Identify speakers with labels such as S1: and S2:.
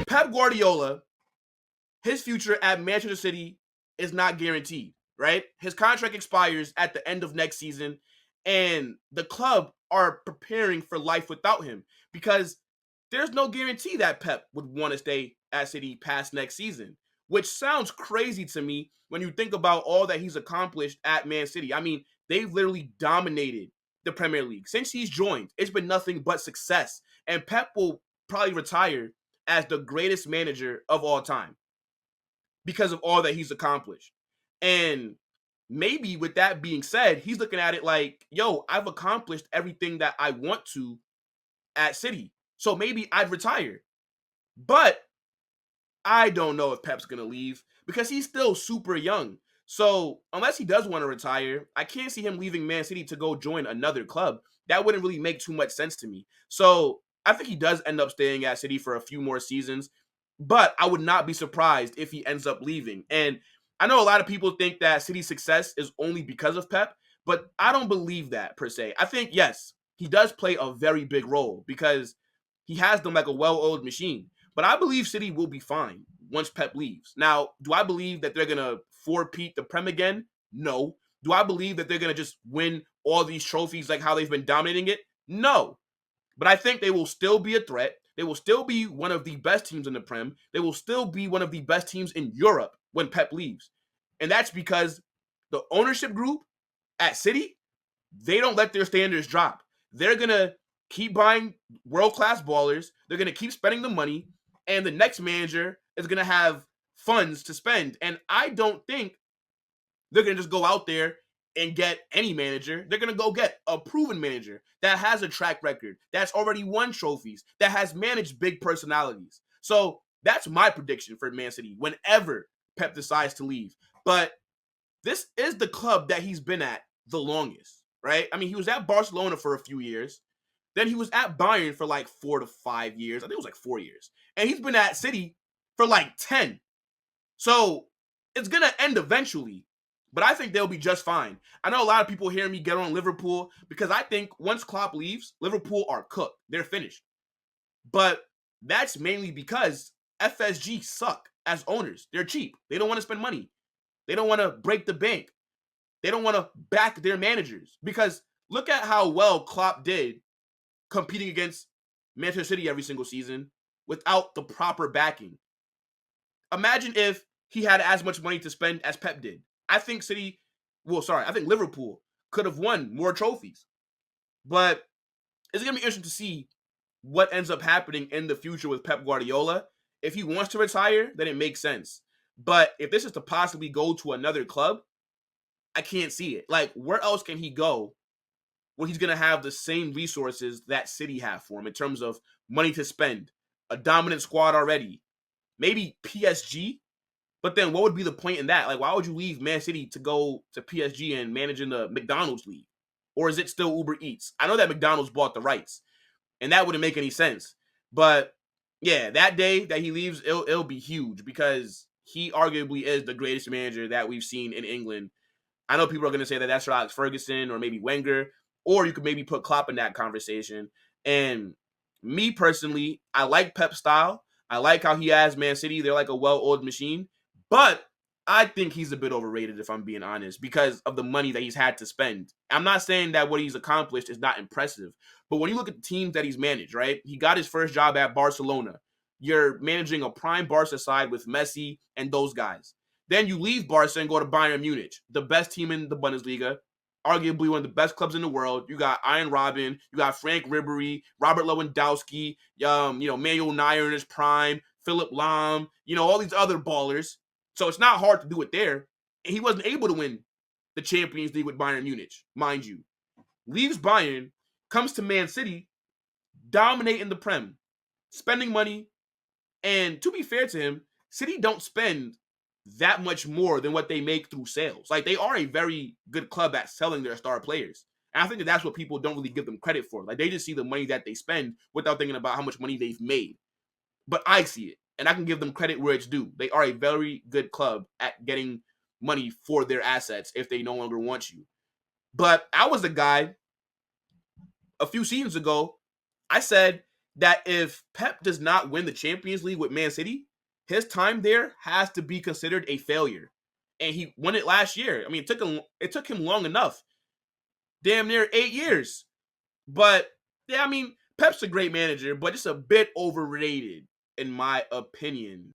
S1: Pep Guardiola, his future at Manchester City is not guaranteed, right? His contract expires at the end of next season, and the club are preparing for life without him because there's no guarantee that Pep would want to stay at City past next season, which sounds crazy to me when you think about all that he's accomplished at Man City. I mean, they've literally dominated the Premier League. Since he's joined, it's been nothing but success, and Pep will probably retire as the greatest manager of all time because of all that he's accomplished. And maybe with that being said, he's looking at it like, yo, I've accomplished everything that I want to at City. So maybe I'd retire. But I don't know if Pep's going to leave because he's still super young. So unless he does want to retire, I can't see him leaving Man City to go join another club. That wouldn't really make too much sense to me. So I think he does end up staying at City for a few more seasons, but I would not be surprised if he ends up leaving. And I know a lot of people think that City's success is only because of Pep, but I don't believe that per se. I think, yes, he does play a very big role because he has them like a well-oiled machine. But I believe City will be fine once Pep leaves. Now, do I believe that they're going to four-peat the Prem again? No. Do I believe that they're going to just win all these trophies like how they've been dominating it? No. But I think they will still be a threat. They will still be one of the best teams in the Prem. They will still be one of the best teams in Europe when Pep leaves. And that's because the ownership group at City, they don't let their standards drop. They're going to keep buying world-class ballers. They're going to keep spending the money. And the next manager is going to have funds to spend. And I don't think they're going to just go out there and get any manager. They're going to go get a proven manager that has a track record, that's already won trophies, that has managed big personalities. So that's my prediction for Man City whenever Pep decides to leave. But this is the club that he's been at the longest, right? I mean, he was at Barcelona for a few years. Then he was at Bayern for like 4 to 5 years. I think it was like 4 years. And he's been at City for like 10. So it's going to end eventually. But I think they'll be just fine. I know a lot of people hear me get on Liverpool because I think once Klopp leaves, Liverpool are cooked. They're finished. But that's mainly because FSG suck as owners. They're cheap. They don't want to spend money. They don't want to break the bank. They don't want to back their managers. Because look at how well Klopp did competing against Manchester City every single season without the proper backing. Imagine if he had as much money to spend as Pep did. I think I think Liverpool could have won more trophies. But it's going to be interesting to see what ends up happening in the future with Pep Guardiola. If he wants to retire, then it makes sense. But if this is to possibly go to another club, I can't see it. Like, where else can he go where he's going to have the same resources that City have for him in terms of money to spend, a dominant squad already, maybe PSG? But then what would be the point in that? Like, why would you leave Man City to go to PSG and manage in the McDonald's league? Or is it still Uber Eats? I know that McDonald's bought the rights, and that wouldn't make any sense. But yeah, that day that he leaves, it'll be huge because he arguably is the greatest manager that we've seen in England. I know people are going to say that that's Sir Alex Ferguson or maybe Wenger, or you could maybe put Klopp in that conversation. And me personally, I like Pep's style. I like how he has Man City. They're like a well-oiled machine. But I think he's a bit overrated, if I'm being honest, because of the money that he's had to spend. I'm not saying that what he's accomplished is not impressive, but when you look at the teams that he's managed, right? He got his first job at Barcelona. You're managing a prime Barca side with Messi and those guys. Then you leave Barca and go to Bayern Munich, the best team in the Bundesliga, arguably one of the best clubs in the world. You got Iron Robin, you got Frank Ribery, Robert Lewandowski, Manuel Neuer in his prime, Philip Lahm, all these other ballers. So it's not hard to do it there. And he wasn't able to win the Champions League with Bayern Munich, mind you. Leaves Bayern, comes to Man City, dominating the Prem, spending money. And to be fair to him, City don't spend that much more than what they make through sales. Like, they are a very good club at selling their star players. And I think that's what people don't really give them credit for. Like, they just see the money that they spend without thinking about how much money they've made. But I see it, and I can give them credit where it's due. They are a very good club at getting money for their assets if they no longer want you. But I was a guy a few seasons ago, I said that if Pep does not win the Champions League with Man City, his time there has to be considered a failure. And he won it last year. I mean, it took him long enough, damn near 8 years. But yeah, I mean, Pep's a great manager, but it's a bit overrated in my opinion.